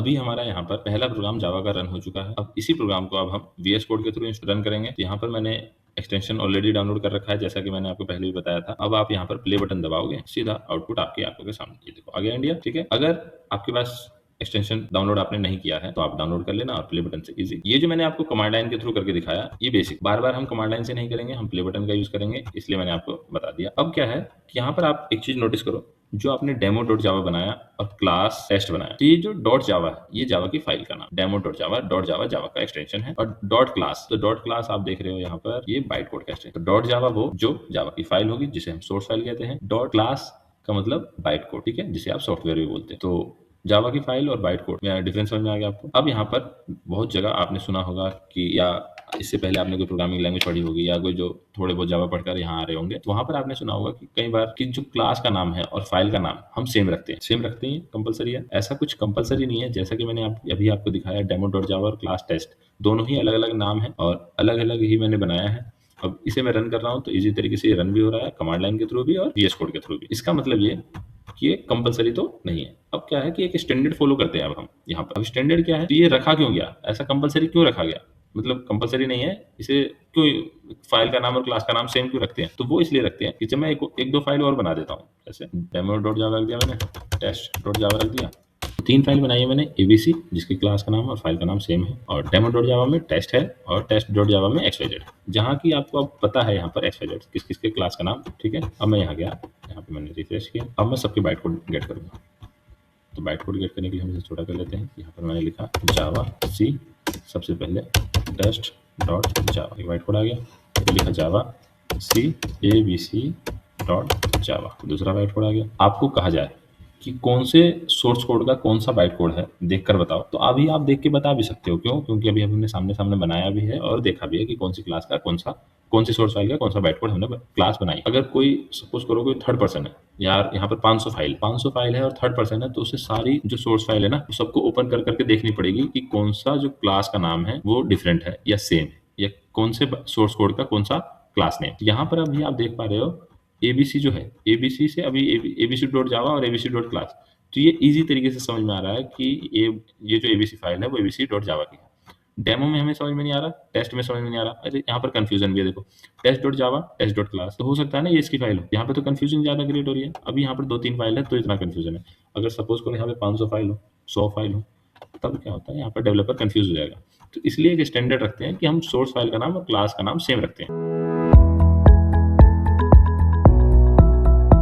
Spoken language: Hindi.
अभी हमारा यहाँ पर पहला प्रोग्राम जावा का रन हो चुका है। अब इसी प्रोग्राम को अब हम वीएस कोड के थ्रू रन करेंगे। तो यहाँ पर मैंने एक्सटेंशन ऑलरेडी डाउनलोड कर रखा है, जैसा कि मैंने आपको पहले भी बताया था। अब आप यहाँ पर प्ले बटन दबाओगे, सीधा आउटपुट आपकी आंखों के सामने, ये देखो आ गया इंडिया। ठीक है, अगर आपके पास एक्सटेंशन डाउनलोड आपने नहीं किया है तो आप डाउनलोड कर लेना और प्ले बटन से इजी। ये जो मैंने आपको कमांड लाइन के थ्रू करके दिखाया, ये बेसिक, बार बार हम कमांड लाइन से नहीं करेंगे, हम प्ले बटन का यूज करेंगे, इसलिए मैंने आपको बता दिया। अब क्या है कि यहाँ पर आप एक चीज नोटिस करो, जो आपने डेमो डॉट जावा बनाया और क्लास टेस्ट बनाया, तो ये जो डॉट जावा है, ये जावा की फाइल का नाम, डेमो डॉट जावा जावा का एक्सटेंशन है। और डॉट क्लास, तो डॉट क्लास आप देख रहे हो यहाँ पर, ये बाइट कोड का एक्सटेंशन। तो डॉट जावा वो जो जावा की फाइल होगी, जिसे हम सोर्स फाइल कहते हैं। डॉट क्लास का मतलब बाइट कोड, ठीक है, जिसे आप सॉफ्टवेयर भी बोलते हैं। तो जावा की फाइल और बाइट कोड में डिफरेंस समझ में आ गया आपको। अब यहाँ पर बहुत जगह आपने सुना होगा कि, या इससे पहले आपने कोई प्रोग्रामिंग लैंग्वेज पढ़ी होगी, या कोई जो थोड़े बहुत जावा पढ़कर यहाँ आ रहे होंगे, तो वहां पर आपने सुना होगा कि कई बार कि जो क्लास का नाम है और फाइल का नाम हम सेम रखते हैं, कंपलसरी है। ऐसा कुछ कंपलसरी नहीं है, जैसा कि मैंने अभी आपको दिखाया, डेमो डॉट जावा और क्लास टेस्ट दोनों ही अलग अलग नाम है और अलग अलग ही मैंने बनाया है। अब इसे मैं रन कर रहा हूँ तो इजी तरीके से ये रन भी हो रहा है, कमांड लाइन के थ्रू भी और वीएस कोड के थ्रू भी। इसका मतलब ये कि ये कंपलसरी तो नहीं है। अब क्या है कि एक स्टैंडर्ड फॉलो करते हैं अब हम यहाँ पर। अब स्टैंडर्ड क्या है, तो ये रखा क्यों गया, ऐसा कंपलसरी क्यों रखा गया, मतलब कंपलसरी नहीं है, इसे क्यों फाइल का नाम और क्लास का नाम सेम क्यों रखते हैं? तो वो इसलिए रखते हैं कि जब मैं एक दो फाइल और बना देता हूँ, जैसे डेमो डॉट जावा रख दिया मैंने, टेस्ट डॉट जावा रख दिया, तीन फाइल बनाई है मैंने, एबीसी जिसकी क्लास का नाम और फाइल का नाम सेम है, और डेमो डॉट जावा में टेस्ट है और टेस्ट डॉट जावा में एक्सवाइजेड है, जहाँ की आपको अब पता है यहाँ पर एक्सवाइजेड किस किस के क्लास का नाम। ठीक है, अब मैं यहाँ गया, यहाँ पे मैंने रिफ्रेश किया, अब मैं सबके बाइट कोड गेट करूँगा। तो बाइट कोड गेट करने के लिए हम इसे छोटा कर लेते हैं। यहाँ पर मैंने लिखा जावा सी, सबसे पहले टेस्ट डॉट जावा, एक बाइट कोड आ गया, फिर लिखा जावा सी ABC डॉट जावा, दूसरा बाइट कोड आ गया। आपको कहा जाए कि कौन से सोर्स कोड का कौन सा बाइट कोड है, देखकर बताओ, तो अभी आप देख के बता भी सकते हो। क्यों? क्योंकि अभी हमने सामने सामने बनाया भी है और देखा भी है कि कौन सी क्लास का कौन सी सोर्स फाइल का कौन सा बाइट कोड हमने क्लास बनाई। अगर कोई सपोज करो कोई थर्ड पर्सन है, यार यहाँ पर 500 फाइल है और थर्ड पर्सन है, तो उसे सारी जो सोर्स फाइल है ना, सबको ओपन कर करके देखनी पड़ेगी कि कौन सा जो क्लास का नाम है वो डिफरेंट है या सेम है, या कौन से सोर्स कोड का कौन सा क्लास नेम। यहाँ पर अभी आप देख पा रहे हो एबीसी जो है, एबीसी से अभी एबीसी डॉट जावा और एबीसी डॉट क्लास, तो ये इजी तरीके से समझ में आ रहा है कि ये जो एबीसी फाइल है वो एबीसी डॉट जावा की है। डेमो में हमें समझ में नहीं आ रहा, टेस्ट में समझ में नहीं आ रहा, अरे यहाँ पर कंफ्यूजन भी है, देखो test dot Java test dot class, तो हो सकता है ना ये इसकी फाइल हो, यहाँ पे तो कंफ्यूजन ज्यादा क्रिएट हो रही है। अभी यहाँ पर 2-3 फाइल है तो इतना कंफ्यूजन है। अगर सपोज करो यहाँ पे 500 फाइल हो, 100 फाइल हो, तब क्या होता है, यहाँ पर डेवलपर कंफ्यूज हो जाएगा। तो इसलिए एक स्टैंडर्ड रखते हैं कि हम सोर्स फाइल का नाम और क्लास का नाम सेम रखते हैं।